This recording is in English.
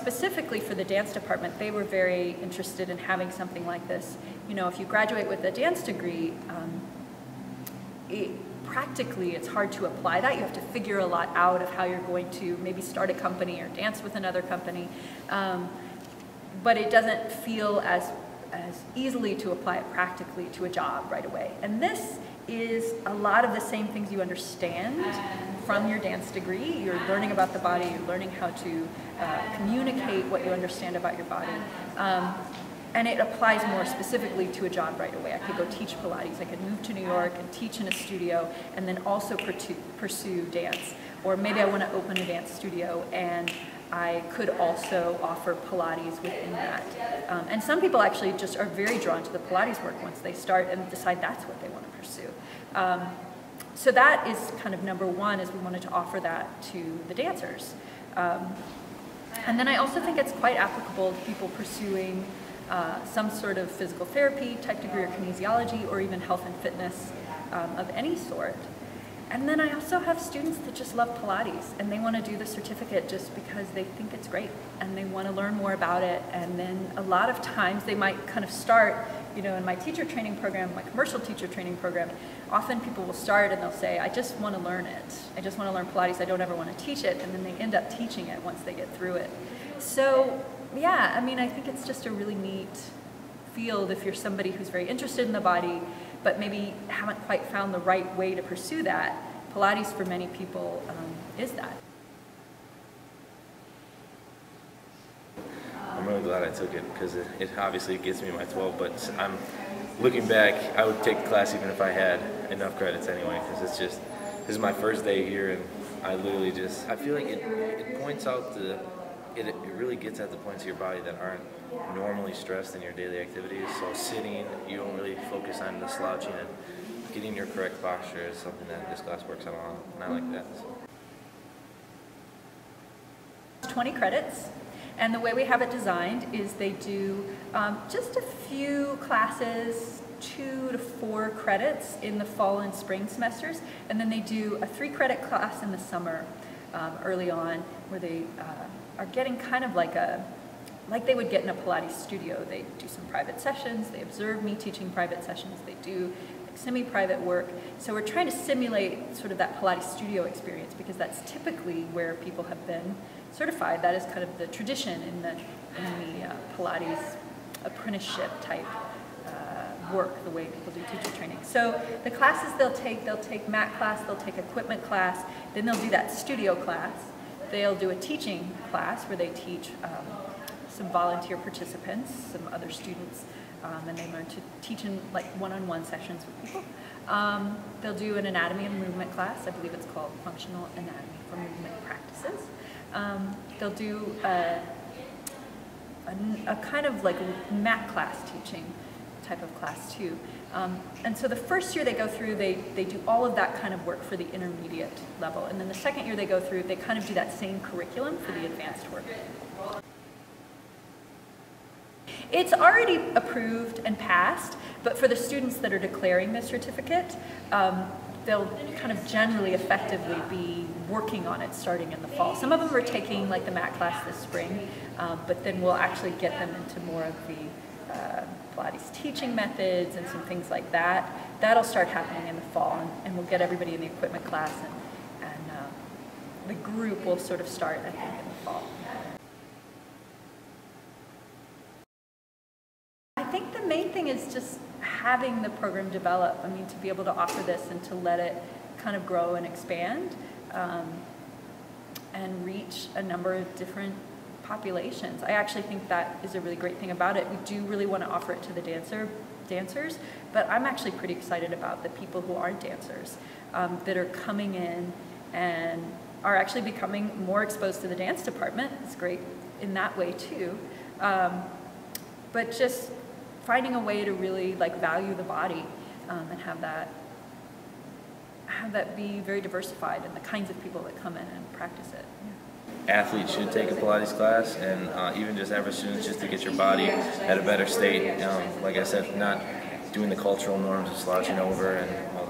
specifically for the dance department, they were very interested in having something like this. You know, if you graduate with a dance degree, practically it's hard to apply that. You have to figure a lot out of how you're going to maybe start a company or dance with another company. But it doesn't feel as easily to apply it practically to a job right away. And this is a lot of the same things you understand from your dance degree. You're learning about the body, you're learning how to communicate what you understand about your body. And it applies more specifically to a job right away. I could go teach Pilates, I could move to New York and teach in a studio and then also pursue dance. Or maybe I want to open a dance studio and I could also offer Pilates within that. And some people actually just are very drawn to the Pilates work once they start and decide that's what they want to pursue. So that is kind of number one, is we wanted to offer that to the dancers. And then I also think it's quite applicable to people pursuing some sort of physical therapy type degree or kinesiology or even health and fitness of any sort. And then I also have students that just love Pilates and they want to do the certificate just because they think it's great and they want to learn more about it. And then a lot of times they might kind of start, you know, in my teacher training program, my commercial teacher training program, often people will start and they'll say, I just want to learn it. I just want to learn Pilates. I don't ever want to teach it. And then they end up teaching it once they get through it. So yeah, I mean, I think it's just a really neat field if you're somebody who's very interested in the body, but maybe haven't quite found the right way to pursue that. Pilates for many people is that. I'm really glad I took it because it obviously gets me my 12, but I'm looking back, I would take the class even if I had enough credits anyway, because it's just, this is my first day here and I literally just, I feel like it points out it really gets at the points of your body that aren't normally stressed in your daily activities. So sitting, you don't really focus on the slouching, and getting your correct posture is something that this class works on a lot, and I like that. So. 20 credits, and the way we have it designed is they do just a few classes, 2 to 4 credits in the fall and spring semesters, and then they do a 3-credit class in the summer early on, where they are getting kind of like they would get in a Pilates studio. They do some private sessions, they observe me teaching private sessions, they do like semi-private work. So we're trying to simulate sort of that Pilates studio experience because that's typically where people have been certified. That is kind of the tradition in the Pilates apprenticeship type work, the way people do teacher training. So the classes they'll take mat class, they'll take equipment class, then they'll do that studio class. They'll do a teaching class where they teach some volunteer participants, some other students, and they learn to teach in like one-on-one sessions with people. They'll do an anatomy and movement class. I believe it's called Functional Anatomy for Movement Practices. They'll do a kind of like mat class teaching type of class too. And so the first year they go through, they do all of that kind of work for the intermediate level. And then the second year they go through, they kind of do that same curriculum for the advanced work. It's already approved and passed, but for the students that are declaring the certificate, they'll kind of generally effectively be working on it starting in the fall. Some of them are taking like the mat class this spring, but then we'll actually get them into more of the Pilates teaching methods and some things like that. That'll start happening in the fall, and we'll get everybody in the equipment class, and the group will sort of start, I think, in the fall. I think the main thing is just having the program develop. I mean, to be able to offer this and to let it kind of grow and expand and reach a number of different populations. I actually think that is a really great thing about it. We do really want to offer it to the dancers, but I'm actually pretty excited about the people who aren't dancers that are coming in and are actually becoming more exposed to the dance department. It's great in that way too. But just finding a way to really like value the body and have that be very diversified in the kinds of people that come in and practice it. Yeah. Athletes should take a Pilates class, and even just average students, just to get your body at a better state. Like I said, not doing the cultural norms of slouching over and all